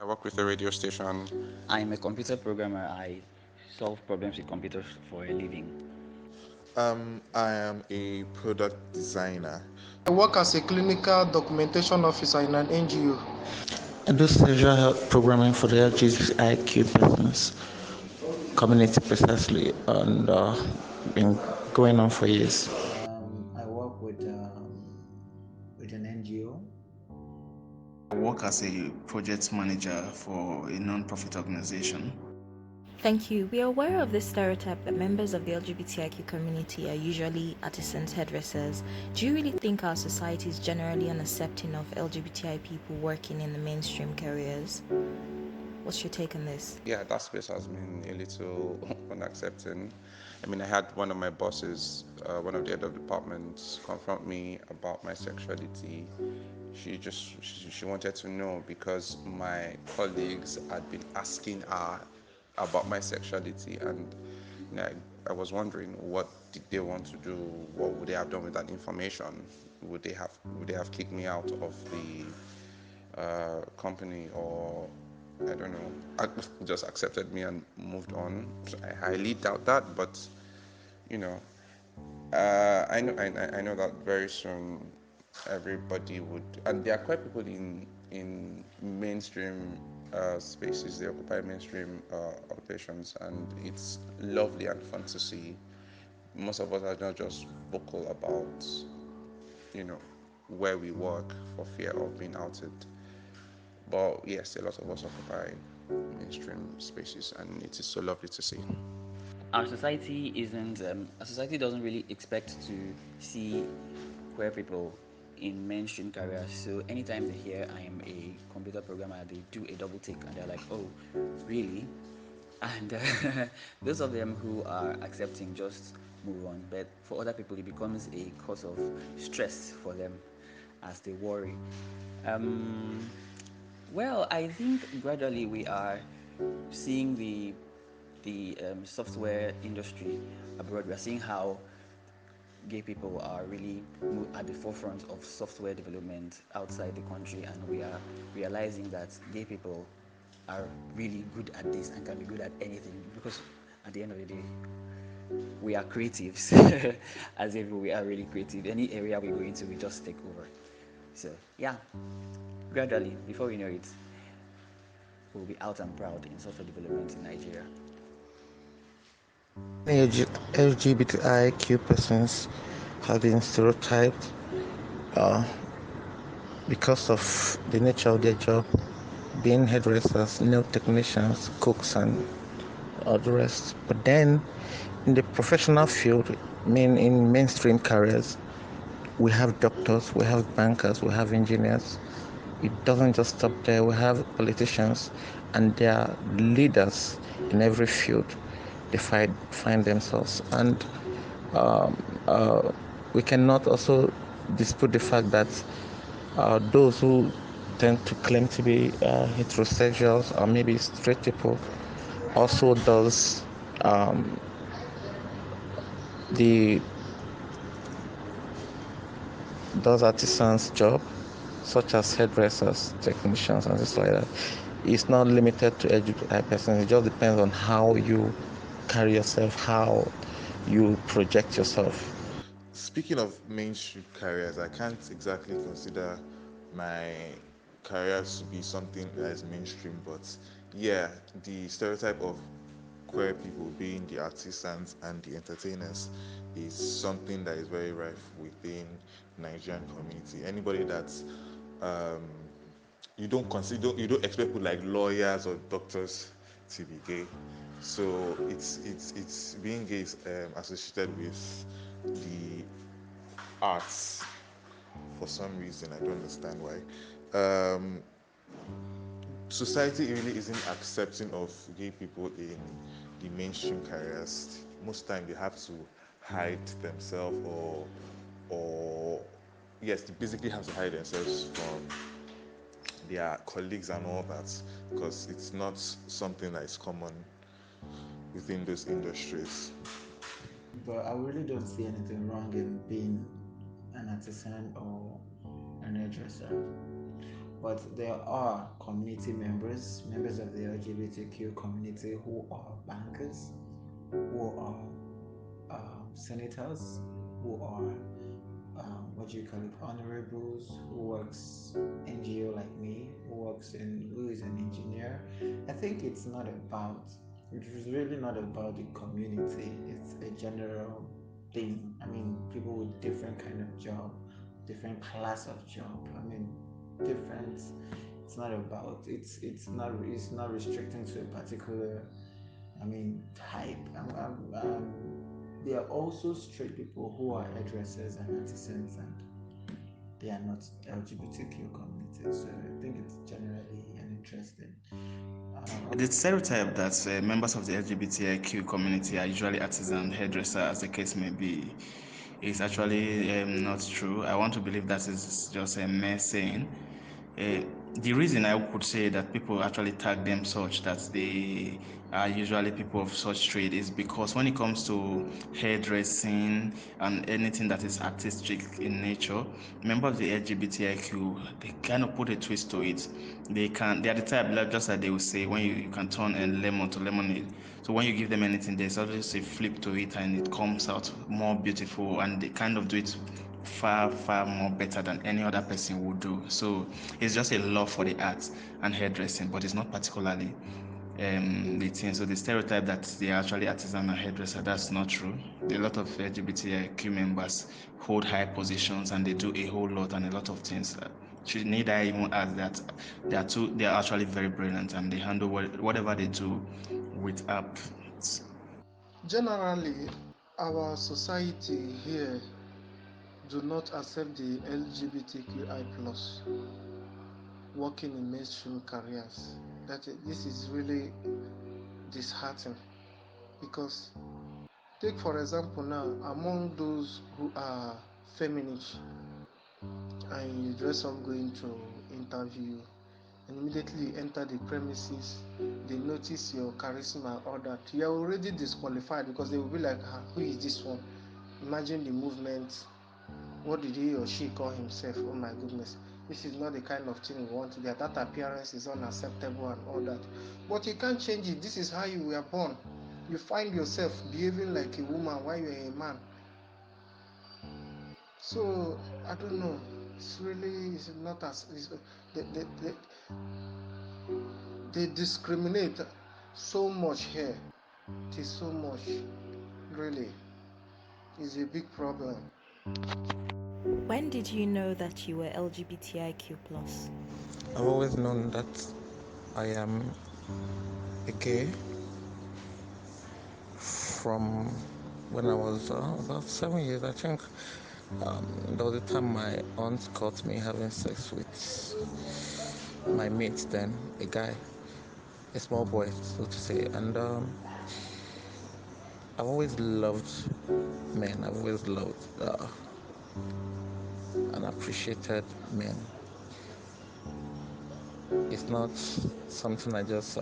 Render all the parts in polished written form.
work with a radio station. I'm a computer programmer. I solve problems with computers for a living. I am a product designer. I work as a clinical documentation officer in an NGO. I do sexual health programming for the LGBTIQ business community precisely, and been going on for years. I work with an NGO. I work as a project manager for a non-profit organization. Thank you. We are aware of this stereotype that members of the LGBTIQ community are usually artisans, hairdressers. Do you really think our society is generally unaccepting of LGBTI people working in the mainstream careers? What's your take on this? Yeah, that space has been a little unaccepting. I mean, I had one of my bosses, one of the head of departments, confront me about my sexuality. She wanted to know because my colleagues had been asking her about my sexuality, and you know, I was wondering what did they want to do? What would they have done with that information? Would they have kicked me out of the company, or I don't know, just accepted me and moved on? So I highly doubt that, but you know, I know that very soon everybody would, and there are quite people in mainstream spaces. They occupy mainstream occupations, and it's lovely and fun to see. Most of us are not just vocal about, you know, where we work for fear of being outed. But yes, a lot of us occupy mainstream spaces, and it is so lovely to see. Our society isn't. Our society doesn't really expect to see queer people in mainstream careers. So anytime they hear I am a computer programmer, they do a double take and they're like, "Oh, really?" And those of them who are accepting just move on. But for other people, it becomes a cause of stress for them as they worry. Um, well, I think gradually we are seeing the software industry abroad. We are seeing how gay people are really at the forefront of software development outside the country, and we are realizing that gay people are really good at this and can be good at anything because at the end of the day we are creatives. As if we are really creative, any area we go into we just take over. So yeah, gradually before we know it we'll be out and proud in software development in Nigeria. Many LGBTIQ persons have been stereotyped uh, because of the nature of their job, being hairdressers, nail technicians, cooks, and all the rest. But then, in the professional field, in mainstream careers, we have doctors, we have bankers, we have engineers. It doesn't just stop there. We have politicians, and they are leaders in every field they find themselves. And um, uh, we cannot also dispute the fact that those who tend to claim to be heterosexuals or maybe straight people also does um, the does artisans job such as hairdressers, technicians, and things like that. It's not limited to LGBTI persons. It just depends on how you carry yourself, how you project yourself. Speaking of mainstream careers, I can't exactly consider my career to be something that is mainstream, but yeah, the stereotype of queer people being the artisans and the entertainers is something that is very rife within Nigerian community. Anybody that's um, you don't expect people like lawyers or doctors to be gay. So it's being gay is associated with the arts for some reason. I don't understand why. Um, Society really isn't accepting of gay people in the mainstream careers. Most time they have to hide themselves, or yes, they basically have to hide themselves from their colleagues and all that, because it's not something that is common within those industries. But I really don't see anything wrong in being an artisan or an hairdresser. But there are community members, members of the LGBTQ community who are bankers, who are senators, who are what do you call it, honorables, who works NGO like me, who is an engineer. I think it is really not about the community. It's a general thing. I mean, people with different kind of job, different class of job. I mean, different. It's not about. It's not restricting to a particular. I mean, type. There are also straight people who are hairdressers and artisans, and they are not LGBTQ community. So I think it's generally an interesting. The stereotype that members of the LGBTIQ community are usually artisan hairdresser, as the case may be, is actually not true. I want to believe that is just a mere saying. Uh, the reason I could say that people actually tag them such that they are usually people of such trade is because when it comes to hairdressing and anything that is artistic in nature, members of the LGBTIQ, they kind of put a twist to it. They are the type, like just like they will say, when you can turn a lemon to lemonade. So when you give them anything, there's always a flip to it and it comes out more beautiful, and they kind of do it far, far more better than any other person would do. So it's just a love for the arts and hairdressing, but it's not particularly the thing. So the stereotype that they are actually artisan and hairdresser, that's not true. A lot of LGBTIQ members hold high positions and they do a whole lot and a lot of things. Need I even add that they are actually very brilliant and they handle whatever they do with apps. Generally, our society here do not accept the LGBTQI plus working in mainstream careers. This is really disheartening because take for example now among those who are feminist and you dress up going to interview and immediately you enter the premises, they notice your charisma and all that, you are already disqualified because they will be like, ah, who is this one? Imagine the movement. What did he or she call himself? Oh my goodness, this is not the kind of thing we want to get. That appearance is unacceptable and all that. But you can't change it. This is how you were born. You find yourself behaving like a woman while you're a man. So I don't know. It's not as they, they, they, they discriminate so much here. It is so much. Really, it's a big problem. When did you know that you were LGBTIQ plus? I've always known that I am a gay from when I was about 7 years, I think. There was a time my aunt caught me having sex with my mate then, a guy, a small boy, so to say. And I've always loved men. I've always loved and appreciated men. It's not something I just,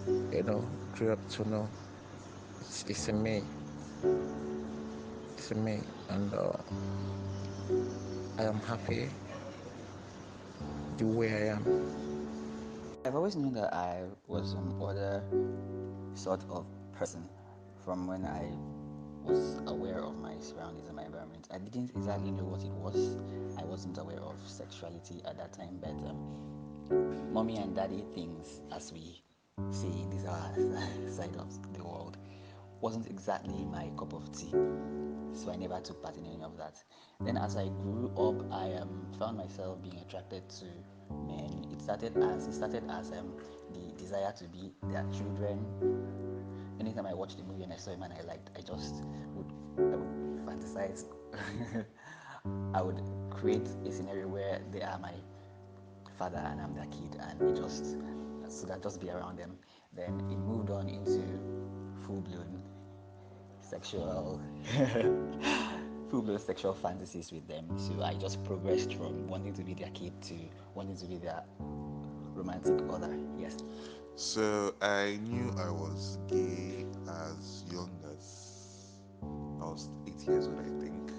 grew up to know. It's in me. It's in me. And I am happy the way I am. I've always known that I was some other sort of person from when I was aware of my surroundings and my environment. I didn't exactly know what it was. I wasn't aware of sexuality at that time, but mommy and daddy things, as we say in this our side of the world, wasn't exactly my cup of tea. So I never took part in any of that. Then as I grew up, I found myself being attracted to men. It started as the desire to be their children. Anytime I watched a movie and I saw a man I liked, I would fantasize. I would create a scenario where they are my father and I'm their kid, and we just so that just be around them. Then it moved on into full blown sexual full blown sexual fantasies with them. So I just progressed from wanting to be their kid to wanting to be their romantic other. Yes. So I knew I was gay as young as I was 8 years old, I think.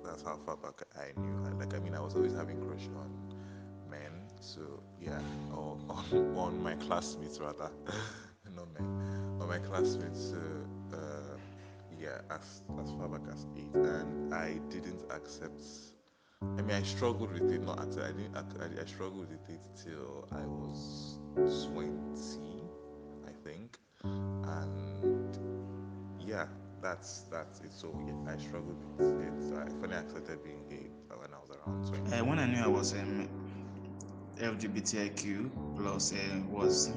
That's how far back I knew. I mean, I was always having crush on So yeah, or on my classmates rather, not my on my classmates. Yeah, as far back as 8, and I didn't accept. I mean, I struggled with it. Not accept. I didn't. I struggled with it till I was 20, I think, and yeah, that's it. So yeah, I struggled with it. So I finally accepted being gay when I was around 20. When I knew I was LGBTIQ plus was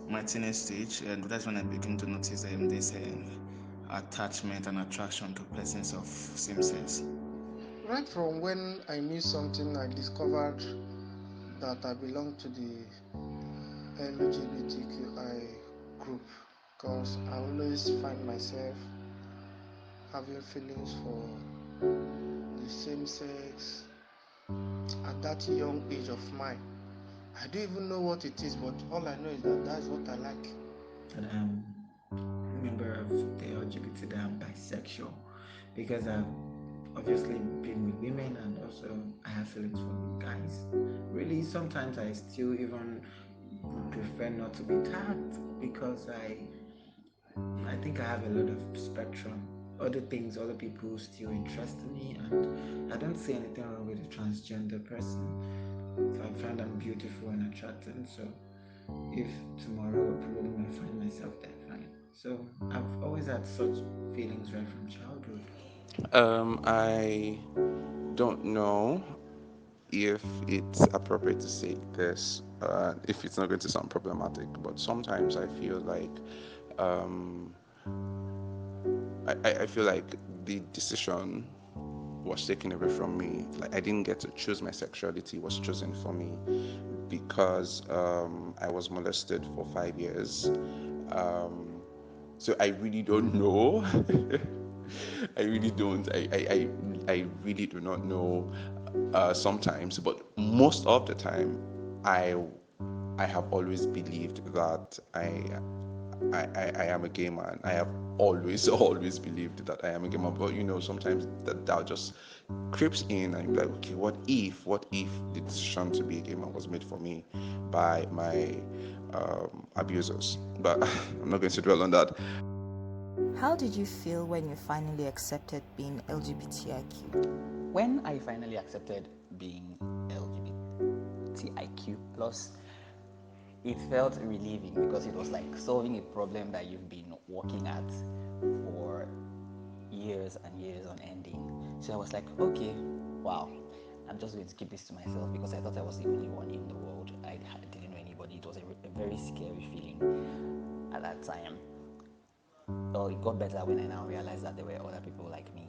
my teenage stage, and that's when I began to notice this attachment and attraction to persons of same sex. Right from when I knew something, I discovered that I belong to the LGBTQI group because I always find myself having feelings for the same sex at that young age of mine. I don't even know what it is, but all I know is that that's what I like. And I'm a member of the LGBT, that I'm bisexual, because I've obviously been with women and also I have feelings for guys. Really, sometimes I still even would prefer not to be tagged because I think I have a lot of spectrum. Other things, other people still interest me, and I don't see anything wrong with a transgender person. I find them beautiful and attractive. So if tomorrow I probably might find myself there, fine. So I've always had such feelings right from childhood. I don't know if it's appropriate to say this, if it's not going to sound problematic, but sometimes I feel like um, I feel like the decision was taken away from me. Like I didn't get to choose my sexuality; it was chosen for me because I was molested for 5 years. Um, so I really don't know. I really don't. I really do not know sometimes, but most of the time, I I have always believed that I am a gay man. I have always, always believed that I am a gay man. But sometimes that just creeps in and you're like, okay, what if the decision to be a gay man was made for me by my abusers? But I'm not going to dwell on that. How did you feel when you finally accepted being LGBTIQ? When I finally accepted being LGBTIQ plus, it felt relieving because it was like solving a problem that you've been working at for years and years on ending. So I was like, okay, wow, I'm just going to keep this to myself because I thought I was the only one in the world. I didn't know anybody. It was a very scary feeling at that time. Well, it got better when I now realized that there were other people like me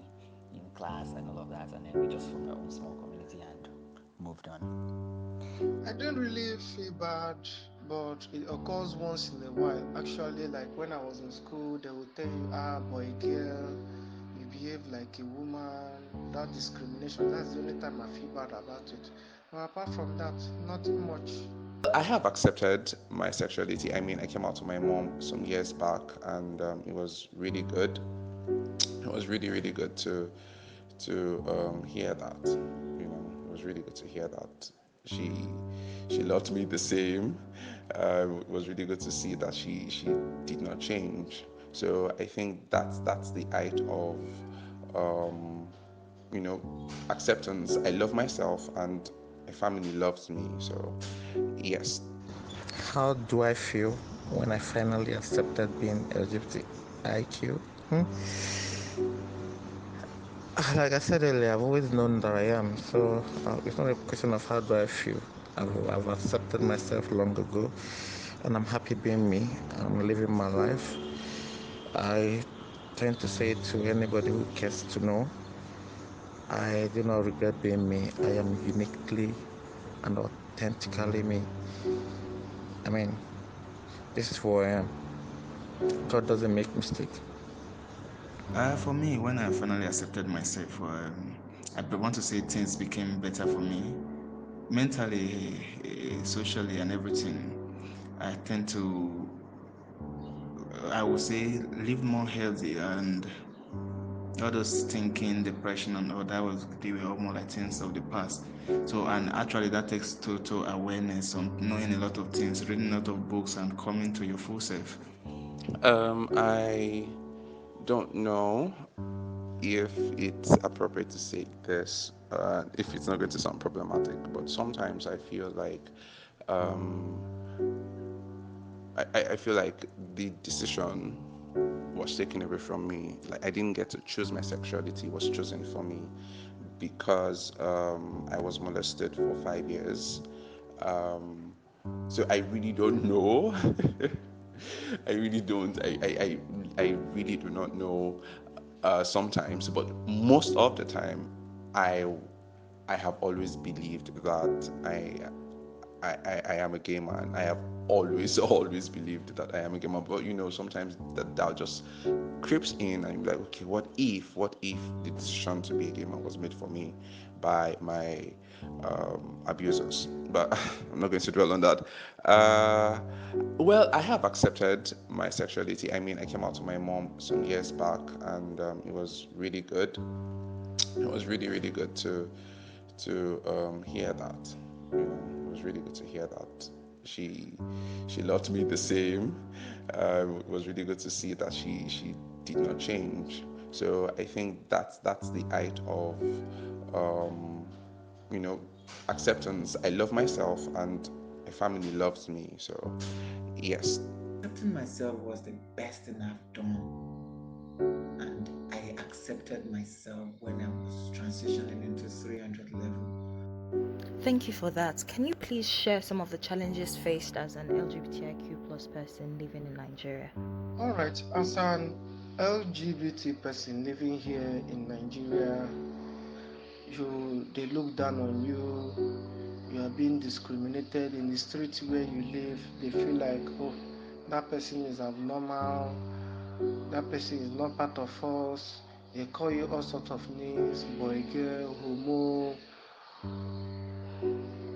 in class and all of that, and then we just formed our own small community and moved on. I don't really feel bad, but it occurs once in a while. Actually, like when I was in school, they would tell you, boy, girl, you behave like a woman. That discrimination, that's the only time I feel bad about it. But apart from that, nothing much. I have accepted my sexuality. I mean, I came out to my mom some years back, and it was really good. It was really, really good to hear that. It was really good to hear that she loved me the same. It was really good to see that she did not change. So I think that's the height of um, acceptance. I love myself, and my family loves me. So yes. How do I feel when I finally accepted being LGBTIQ? Hmm? Like I said earlier, I've always known that I am, so it's not a question of how do I feel. I've accepted myself long ago, and I'm happy being me. I'm living my life. I tend to say to anybody who cares to know, I do not regret being me. I am uniquely and authentically me. I mean, this is who I am. God doesn't make mistakes. For me, when I finally accepted myself, want to say things became better for me mentally, socially, and everything. I tend to, I would say, live more healthy and all those thinking, depression, and all that was they were all more like things of the past. So, and actually, that takes total awareness on knowing a lot of things, reading a lot of books, and coming to your full self. I don't know if it's appropriate to say this, if it's not going to sound problematic, but sometimes I feel like um, I feel like the decision was taken away from me. Like I didn't get to choose my sexuality; it was chosen for me because I was molested for 5 years. Um, so I really don't know. I really don't. I really do not know sometimes, but most of the time, I I have always believed that I am a gay man. I have always, always believed that I am a gay man. But sometimes that just creeps in, and you're like, okay, what if the decision to be a gay man was made for me by my abusers? But I'm not going to dwell on that. Well, I have accepted my sexuality. I mean, I came out to my mom some years back, and it was really good. It was really, really good to hear that. It was really good to hear that she she loved me the same. It was really good to see that she did not change. So I think that's the height of um, you know acceptance. I love myself, and my family loves me. So yes. Accepting myself was the best thing I've done, and I accepted myself when I was transitioning into 300 level. Thank you for that. Can you please share some of the challenges faced as an LGBTIQ plus person living in Nigeria? All right, as an LGBT person living here in Nigeria, they look down on you. You are being discriminated in the street where you live. They feel like, oh, that person is abnormal. That person is not part of us. They call you all sorts of names: boy, girl, homo.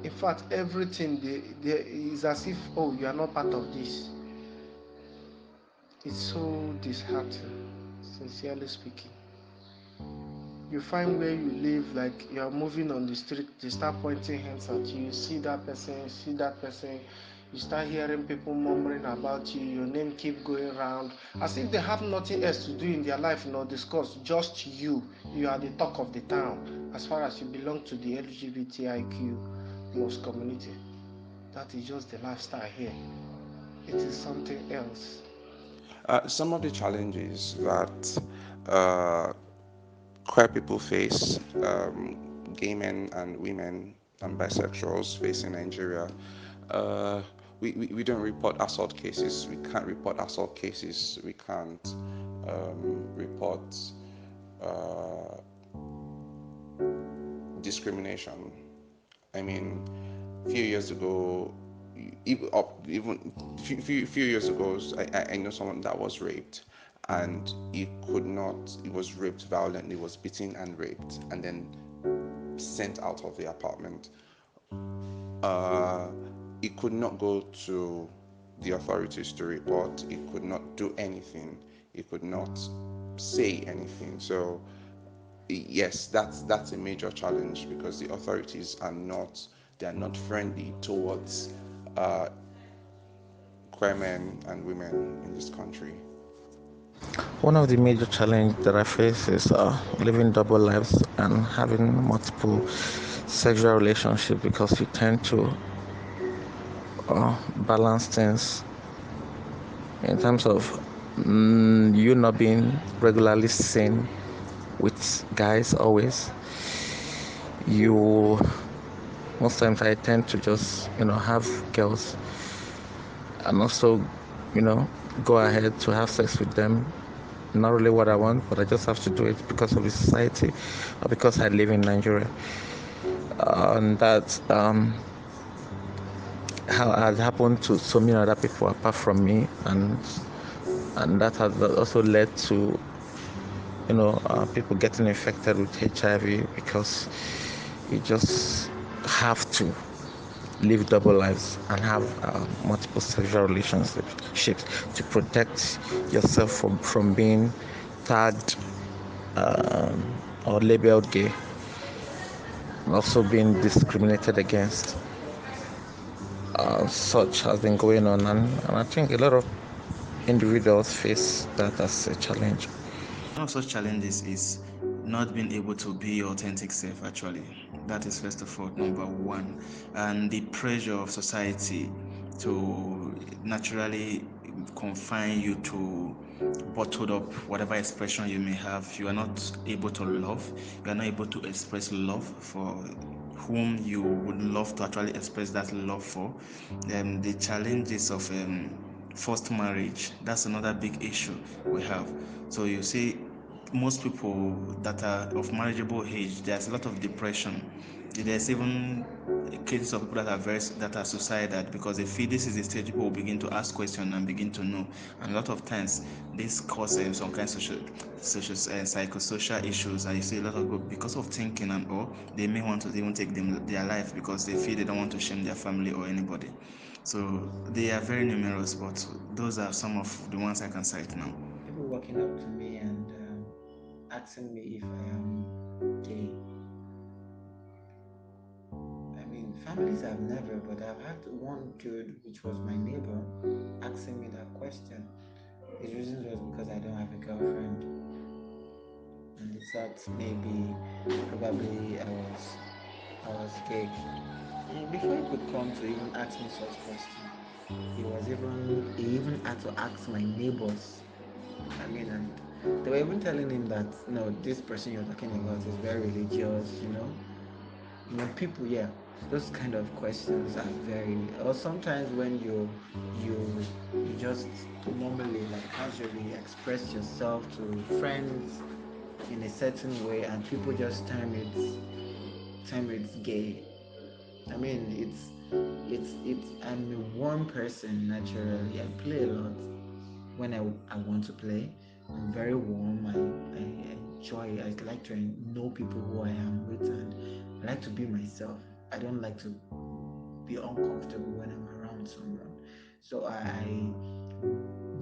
In fact, everything they is as if, oh, you are not part of this. It's so disheartening, sincerely speaking. You find where you live, like you are moving on the street, they start pointing hands at you. See that person, see that person. You start hearing people murmuring about you. Your name keep going around, as if they have nothing else to do in their life nor discuss. Just you. You are the talk of the town as far as you belong to the LGBTIQ plus community. That is just the lifestyle here. It is something else. Some of the challenges that uh, queer people face, gay men and women and bisexuals face in Nigeria. Uh, we don't report assault cases. We can't report assault cases. We can't report uh, discrimination. I mean, few years ago, even few years ago, I know someone that was raped, and he was raped violently, was beaten and raped, and then sent out of the apartment. Uh, he could not go to the authorities to report. He could not do anything. He could not say anything. So yes, that's a major challenge because the authorities are not friendly towards uh, queer men and women in this country. One of the major challenges that I face is living double lives and having multiple sexual relationships because you tend to balance things in terms of you not being regularly seen with guys always. You most times I tend to just have girls and also go ahead to have sex with them. Not really what I want, but I just have to do it because of the society or because I live in Nigeria. And that's how it has happened to so many other people apart from me, and that has also led to people getting infected with HIV because you just have to live double lives and have multiple sexual relationships to protect yourself from being tagged or labeled gay, also being discriminated against. Such has been going on, and I think a lot of individuals face that as a challenge. One of such challenges is not being able to be your authentic self, actually. That is, first of all, number one. And the pressure of society to naturally confine you to bottled up whatever expression you may have. You are not able to love, you are not able to express love for whom you would love to actually express that love for. The challenges of forced marriage, that's another big issue we have. So you see, most people that are of marriageable age, there's a lot of depression. There's even cases of people that are suicidal because they feel this is the stage people will begin to ask questions and begin to know. And a lot of times this causes some kind of psychosocial issues. And you see a lot of people, because of thinking and all, they may want to even take their life because they feel they don't want to shame their family or anybody. So they are very numerous, but those are some of the ones I can cite now. People walking up to me and asking me if I am gay. I mean, families have never, but I've had one dude, which was my neighbor, asking me that question. His reasons was because I don't have a girlfriend, and he thought maybe, probably I was gay. Before he could come to even ask me such question, he even had to ask my neighbors. I mean, and they were even telling him that no, this person you're talking about is very religious. People, yeah, those kind of questions are very. Or sometimes when you just normally, like, casually express yourself to friends in a certain way, and people just term it gay. I mean, it's. I'm a warm person naturally. I play a lot when I want to play. I'm very warm. I enjoy. I like to know people who I am with, and I like to be myself. I don't like to be uncomfortable when I'm around someone. So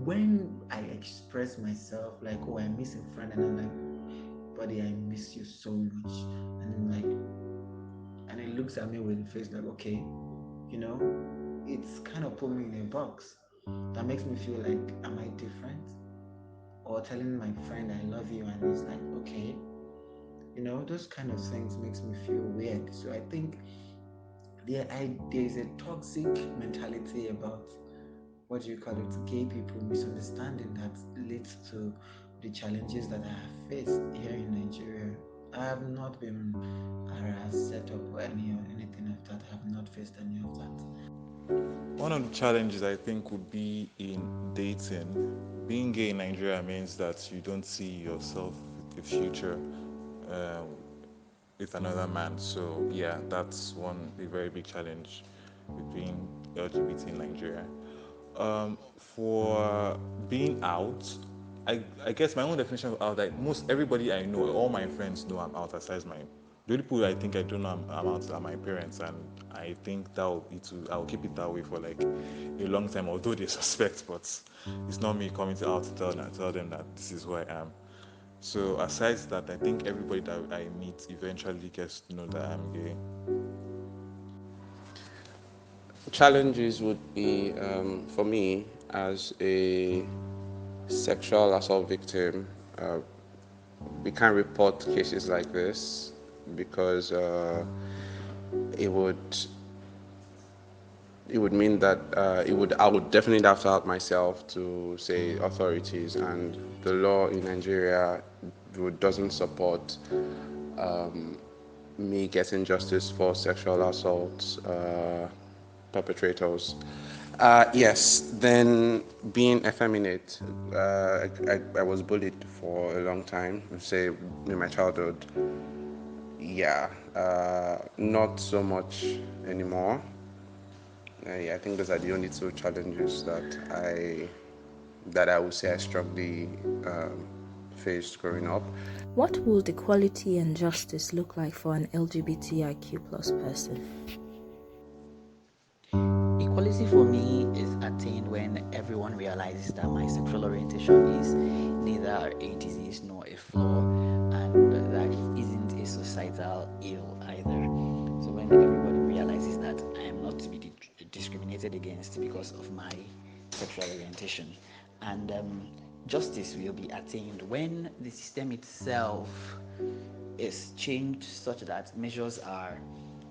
when I express myself, like, oh, I miss a friend, and I'm like, buddy, I miss you so much, and I'm like, and he looks at me with a face like, okay, you know, it's kind of put me in a box. That makes me feel like, am I different? Or telling my friend I love you, and he's like, okay, those kind of things makes me feel weird. So I think there's a toxic mentality about, what do you call it, gay people misunderstanding that leads to the challenges that I have faced here in Nigeria. I have not been harassed, set up, or anything of that. I have not faced any of that. One of the challenges I think would be in dating. Being gay in Nigeria means that you don't see yourself with a future um, with another man. So yeah, that's one a very big challenge with being LGBT in Nigeria. For being out, I guess my own definition of out, like most everybody I know, all my friends know I'm out aside my. The only people I think I don't know I'm out are my parents, and I think I'll keep it that way for like a long time, although they suspect, but it's not me coming out to tell them that this is who I am. So aside that, I think everybody that I meet eventually gets to know that I'm gay. Challenges would be for me as a sexual assault victim. We can't report cases like this because it would it would mean that I would definitely have to out myself to say authorities, and the law in Nigeria doesn't support me getting justice for sexual assault perpetrators. Yes, then being effeminate, I was bullied for a long time, say in my childhood. Yeah, not so much anymore. Yeah, I think those are the only two challenges that I would say I strongly faced growing up. What would equality and justice look like for an LGBTIQ plus person? Equality for me is attained when everyone realizes that my sexual orientation is neither a disease nor a flaw, societal ill either. So when everybody realizes that I am not to be discriminated against because of my sexual orientation, and justice will be attained when the system itself is changed such that measures are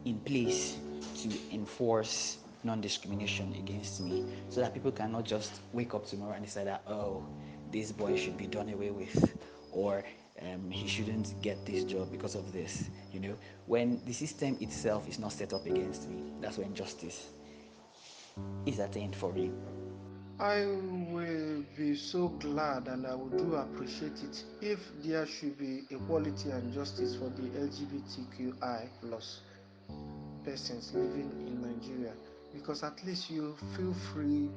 in place to enforce non-discrimination against me, so that people cannot just wake up tomorrow and decide that, oh, this boy should be done away with, or he shouldn't get this job because of this. When the system itself is not set up against me, that's when justice is attained for me. I will be so glad and I would do appreciate it if there should be equality and justice for the LGBTQI plus persons living in Nigeria, because at least you feel free,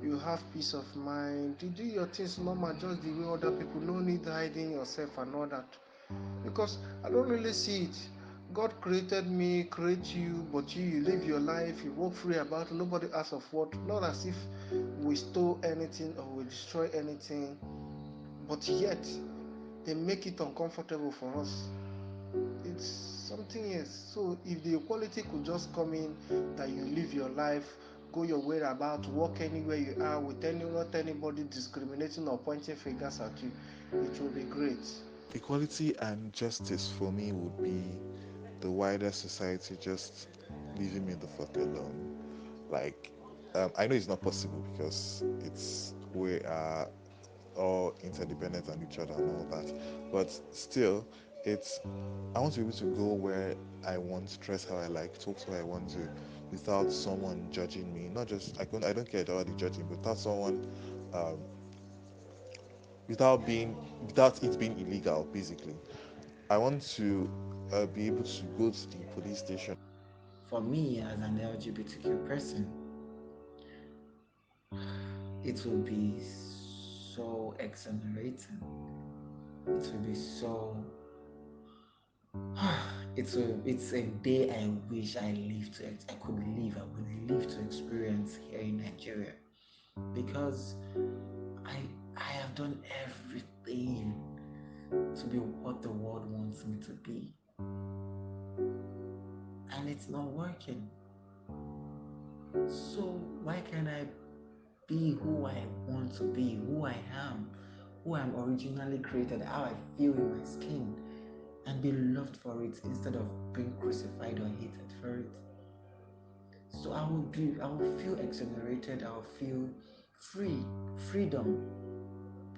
you have peace of mind, you do your things normal just the way other people, no need hiding yourself and all that. Because I don't really see it. God created me, create you, but you live your life, you walk free about it, nobody asks of what. Not as if we stole anything or we destroy anything, but yet they make it uncomfortable for us. It's something else. So if the equality could just come in, that you live your life, go your way about, walk anywhere you are with not anybody discriminating or pointing fingers at you, it will be great. Equality and justice for me would be the wider society just leaving me the fuck alone. Like, I know it's not possible because we are all interdependent on each other and all that, but still, it's I want to be able to go where I want, dress how I like, talk to who I want to, without someone judging me. Not just I don't care about the judging, but without someone, um, without it being illegal. Basically, I want to be able to go to the police station. For me, as an LGBTQ person, it will be so exonerating. It will be so. It's a day I wish I could live. I would live to experience here in Nigeria, because I I have done everything to be what the world wants me to be, and it's not working. So why can't I be who I want to be, who I am, who I'm originally created, how I feel in my skin, and be loved for it instead of being crucified or hated for it? So I will feel exonerated, I will feel free, freedom.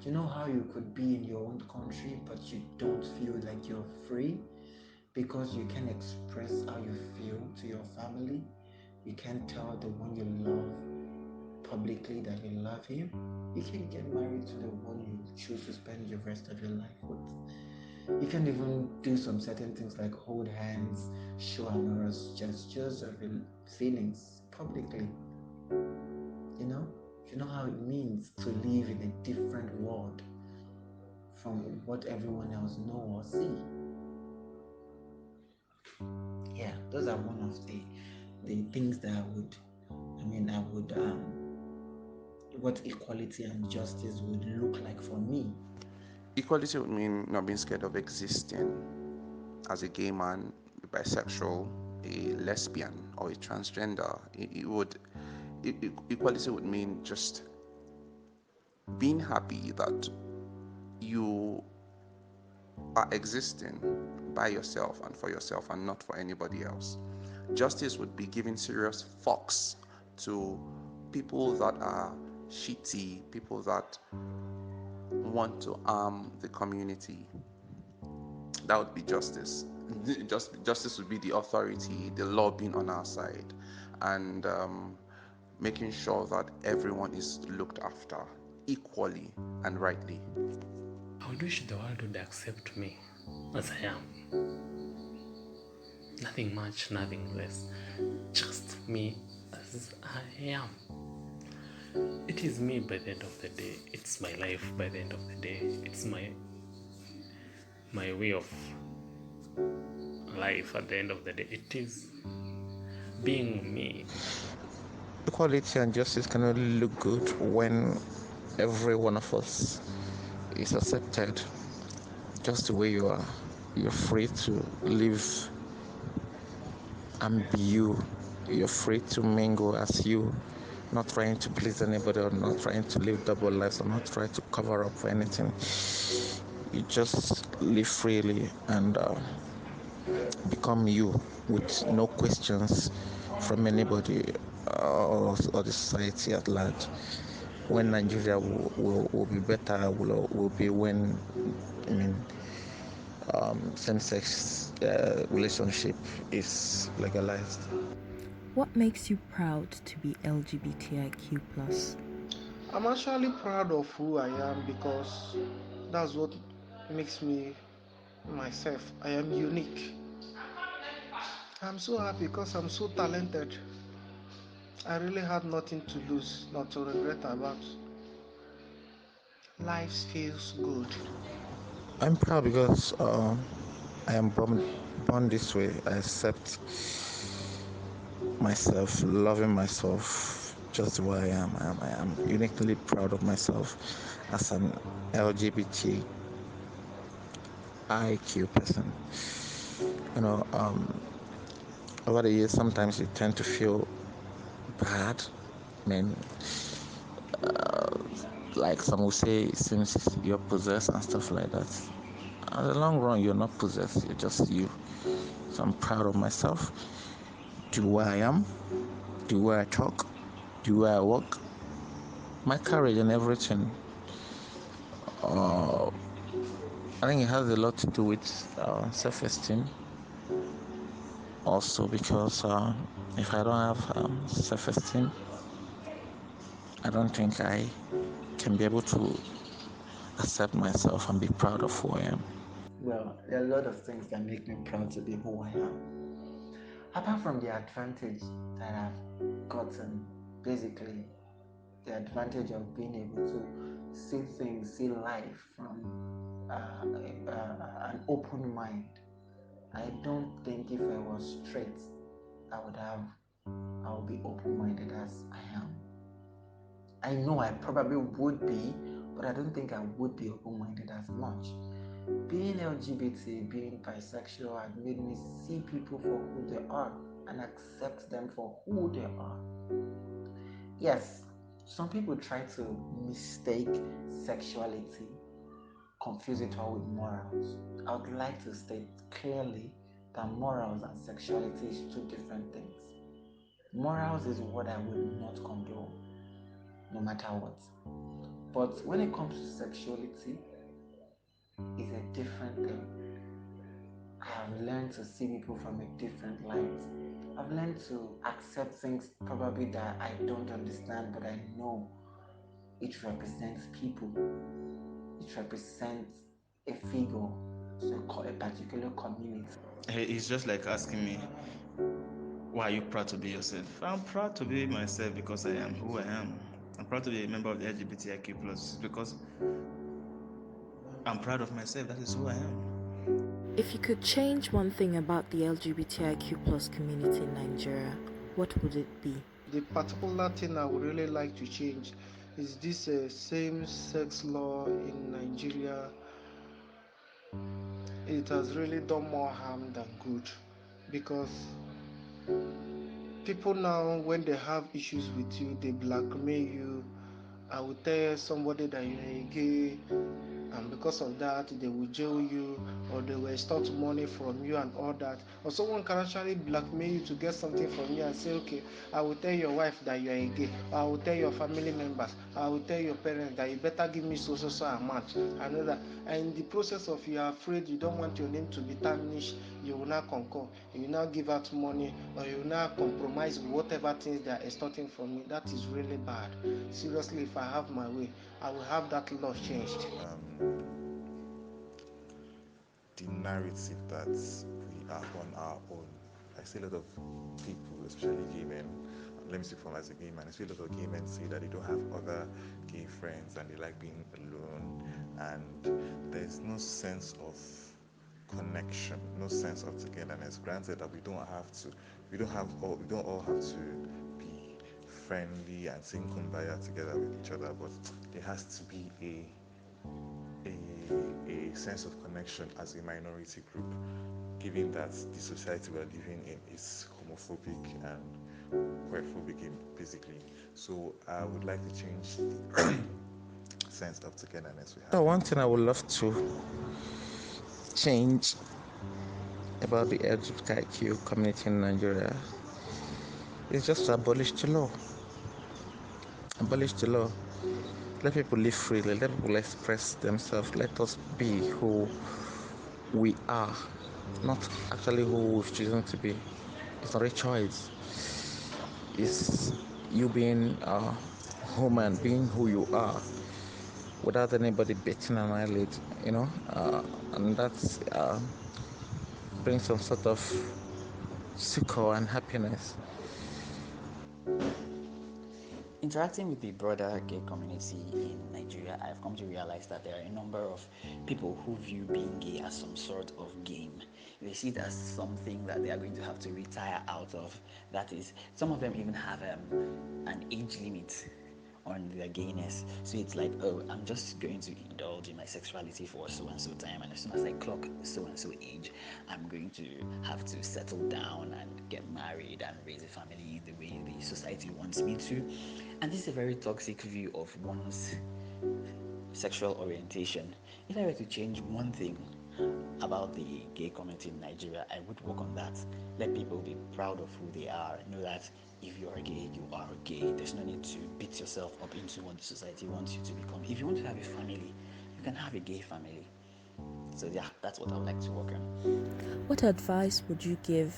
You know how you could be in your own country, but you don't feel like you're free because you can express how you feel to your family. You can't tell the one you love publicly that you love him. You can get married to the one you choose to spend the rest of your life with. You can even do some certain things like hold hands, show amorous gestures of your feelings publicly. You know? You know how it means to live in a different world from what everyone else know or see. Yeah, those are one of the things that I would what equality and justice would look like for me. Equality would mean not being scared of existing as a gay man, a bisexual, a lesbian, or a transgender. Equality would mean just being happy that you are existing by yourself and for yourself and not for anybody else. Justice would be giving serious fucks to people that are shitty, people that want to harm the community. That would be justice. Justice would be the authority, the law being on our side, and making sure that everyone is looked after equally and rightly. I would wish the world would accept me as I am. Nothing much, nothing less. Just me as I am. It is me by the end of the day. It's my life by the end of the day. It's my way of life at the end of the day. It is being me. Equality and justice can only look good when every one of us is accepted just the way you are. You're free to live and be you. You're free to mingle as you, not trying to please anybody or not trying to live double lives or not trying to cover up for anything. You just live freely and become you with no questions from anybody or the society at large. When Nigeria will be better will be when, I mean, same-sex relationship is legalized. What makes you proud to be LGBTIQ plus? I'm actually proud of who I am because that's what makes me myself. I am unique. I'm so happy because I'm so talented. I really had nothing to lose, not to regret about. Life feels good. I'm proud because I am born this way. I accept myself, loving myself just the way I am. I am uniquely proud of myself as an LGBTIQ person. You know, over the years, sometimes you tend to feel bad. I mean, like some will say, it seems you're possessed and stuff like that. In the long run, you're not possessed. You're just you. So I'm proud of myself, the way I am, the way I talk, the way I walk, my courage and everything. I think it has a lot to do with self-esteem. Also, because if I don't have self-esteem, I don't think I can be able to accept myself and be proud of who I am. Well, there are a lot of things that make me proud to be who I am. Apart from the advantage that I've gotten, basically, the advantage of being able to see things, see life from an open mind. I don't think if I was straight, I would be open-minded as I am. I know I probably would be, but I don't think I would be open-minded as much. Being LGBT, being bisexual had made me see people for who they are and accept them for who they are. Yes, some people try to mistake sexuality, confuse it all with morals. I would like to state clearly that morals and sexuality is two different things. Morals is what I would not condone, no matter what. But when it comes to sexuality, it's a different thing. I have learned to see people from a different light. I've learned to accept things probably that I don't understand, but I know it represents people. It represents a figure, so a particular community. It's just like asking me, why are you proud to be yourself? I'm proud to be myself because I am who I am. I'm proud to be a member of the LGBTIQ plus because I'm proud of myself. That is who I am. If you could change one thing about the LGBTIQ plus community in Nigeria, what would it be? The particular thing I would really like to change is this same-sex law in Nigeria. It has really done more harm than good because people now, when they have issues with you, they blackmail you. I will tell somebody that you're a gay, and because of that they will jail you or they will extort money from you and all that. Or someone can actually blackmail you to get something from you and say, okay, I will tell your wife that you are a gay, or I will tell your family members, I will tell your parents that you better give me so amount. I know that. And in the process of you are afraid, you don't want your name to be tarnished, you will not concur, you will not give out money, or you will not compromise with whatever things they are extorting from you. That is really bad. Seriously, if I have my way, I will have that law changed. The narrative that we are on our own. I see a lot of people, especially gay men. Let me speak from as a gay man. I see a lot of gay men say that they don't have other gay friends and they like being alone, and there's no sense of connection, no sense of togetherness. Granted that we don't all have to be friendly and sing kumbaya together with each other, but there has to be a sense of connection as a minority group, given that the society we're living in is homophobic and queerphobic, basically. So I would like to change the sense of togetherness we So have. one thing I would love to change about the LGBTIQ community in Nigeria is just to abolish the law. Abolish the law. Let people live freely. Let people express themselves. Let us be who we are, not actually who we've chosen to be. It's not a choice. It's you being a human, being who you are, without anybody betting an eyelid, and that's brings some sort of succor and happiness. Interacting with the broader gay community in Nigeria, I've come to realize that there are a number of people who view being gay as some sort of game. They see it as something that they are going to have to retire out of. That is, some of them even have an age limit on their gayness. So it's like, oh, I'm just going to indulge in my sexuality for so and so time, and as soon as I clock so and so age, I'm going to have to settle down and get married and raise a family the way the society wants me to. And this is a very toxic view of one's sexual orientation. If I were to change one thing about the gay community in Nigeria, I would work on that. Let people be proud of who they are. Know that if you are gay, you are gay. There's no need to beat yourself up into what the society wants you to become. If you want to have a family, you can have a gay family. So yeah, that's what I would like to work on. What advice would you give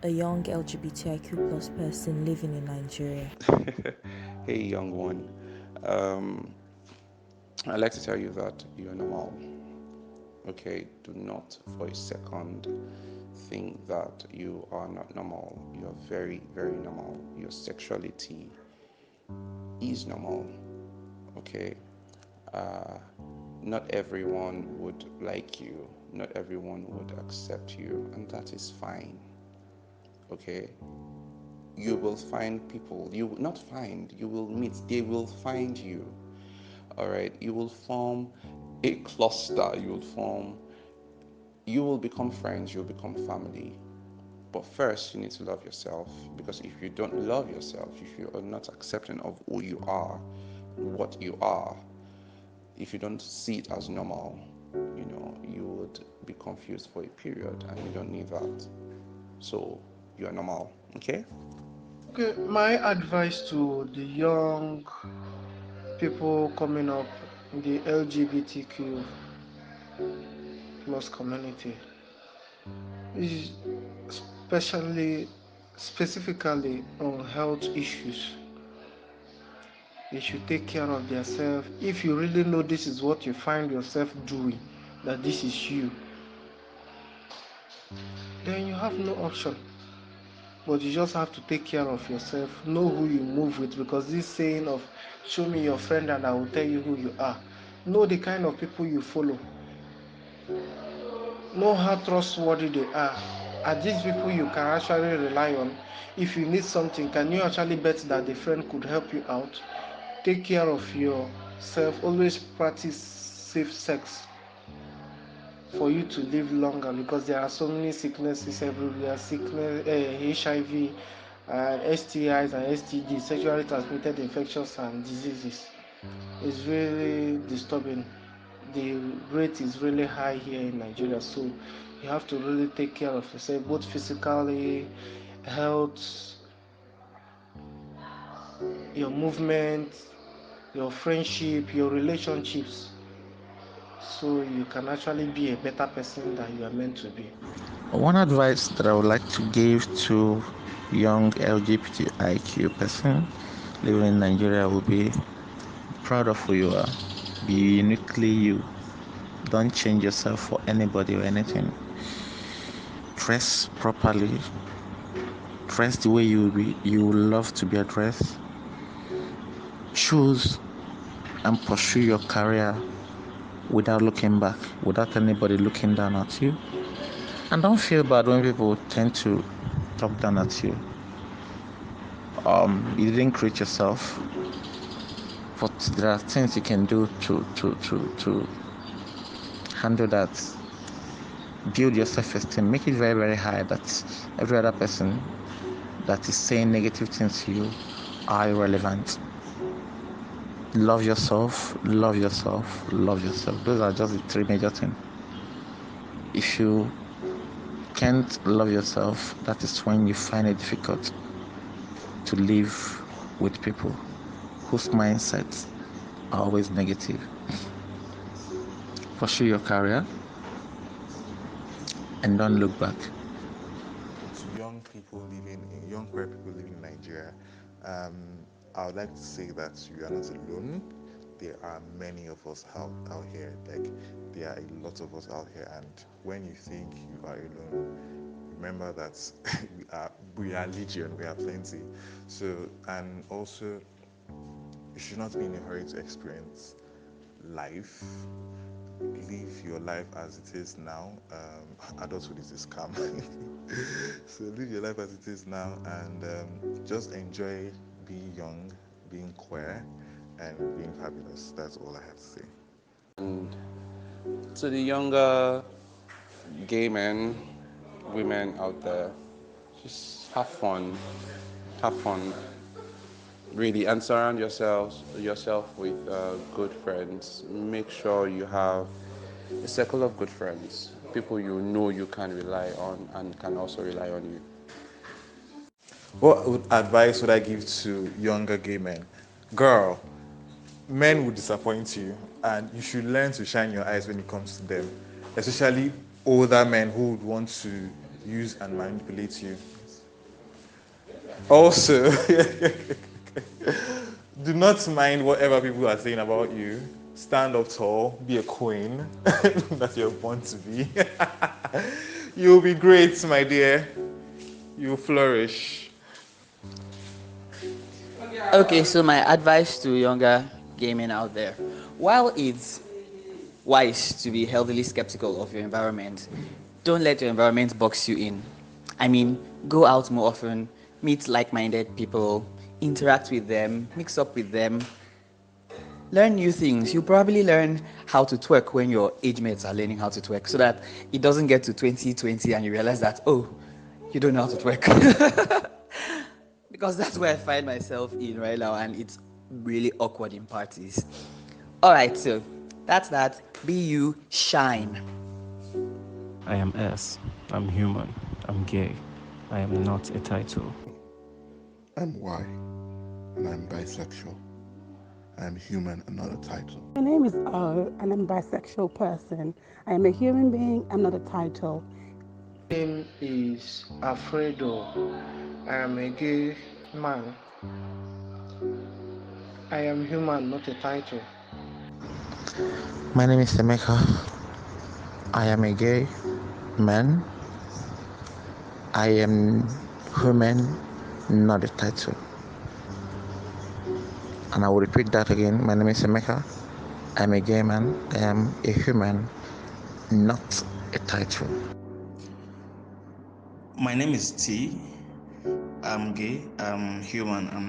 a young LGBTIQ plus person living in Nigeria? Hey, young one. Um, I'd like to tell you that you're normal. Okay, do not for a second think that you are not normal. You're very, very normal. Your sexuality is normal. Okay, uh, not everyone would like you, not everyone would accept you, and that is fine. Okay, you will find people, you will not find, you will meet, they will find you. All right, you will form a cluster, you will become friends, you'll become family. But first, you need to love yourself, because if you don't love yourself, if you are not accepting of who you are, what you are, if you don't see it as normal, you would be confused for a period, and you don't need that. So you are normal, okay? Okay, my advice to the young people coming up in the LGBTQ plus community is specifically on health issues. They should take care of themselves. If you really know this is what you find yourself doing, that this is you, then you have no option. But you just have to take care of yourself. Know who you move with, because this saying of show me your friend and I will tell you who you are. Know the kind of people you follow. Know how trustworthy they are. Are these people you can actually rely on? If you need something, can you actually bet that the friend could help you out? Take care of yourself. Always practice safe sex for you to live longer, because there are so many sicknesses everywhere, HIV, and STIs and STDs, sexually transmitted infections and diseases. It's really disturbing. The rate is really high here in Nigeria, so you have to really take care of yourself, both physically, health, your movement, your friendship, your relationships, so you can actually be a better person than you are meant to be. One advice that I would like to give to young LGBTIQ person living in Nigeria would be proud of who you are. Be uniquely you. Don't change yourself for anybody or anything. Dress properly. Dress the way you love to be addressed. Choose and pursue your career without looking back, without anybody looking down at you. And don't feel bad when people tend to talk down at you. You didn't create yourself, but there are things you can do to handle that. Build your self-esteem. Make it very, very high that every other person that is saying negative things to you are irrelevant. Love yourself, love yourself, love yourself. Those are just the three major things. If you can't love yourself, that is when you find it difficult to live with people whose mindsets are always negative. Pursue your career and don't look back. To young queer people living in Nigeria, I would like to say that you are not alone. There are many of us out here. Like, there are a lot of us out here, and when you think you are alone, remember that we are legion. We are plenty. So, and also, you should not be in a hurry to experience life. Live your life as it is now. Adulthood is a scam. So live your life as it is now, and just enjoy being young, being queer, and being fabulous. That's all I have to say. And to the younger gay men, women out there, just have fun. Have fun, really, and surround yourself with good friends. Make sure you have a circle of good friends, people you know you can rely on and can also rely on you. What advice would I give to younger gay men? Girl, men will disappoint you, and you should learn to shine your eyes when it comes to them, especially older men who would want to use and manipulate you. Also, do not mind whatever people are saying about you. Stand up tall, be a queen that you're born to be. You'll be great, my dear. You'll flourish. Okay, so my advice to younger gay men out there: while it's wise to be healthily skeptical of your environment, don't let your environment box you in. I mean, go out more often, meet like minded people, interact with them, mix up with them, learn new things. You'll probably learn how to twerk when your age mates are learning how to twerk, so that it doesn't get to 2020 and you realize that, oh, you don't know how to twerk. Because that's where I find myself in right now, and it's really awkward in parties. All right, so that's that. Be you, shine. I am S. I'm human. I'm gay. I am not a title. I'm Y, and I'm bisexual. I'm human and not a title. My name is O, and I'm a bisexual person. I am a human being, I'm not a title. My name is Alfredo. I am a gay man. I am human, not a title. My name is Emeka. I am a gay man. I am human, not a title. And I will repeat that again. My name is Emeka. I'm a gay man. I am a human, not a title. My name is T. I'm gay. I'm human. I'm not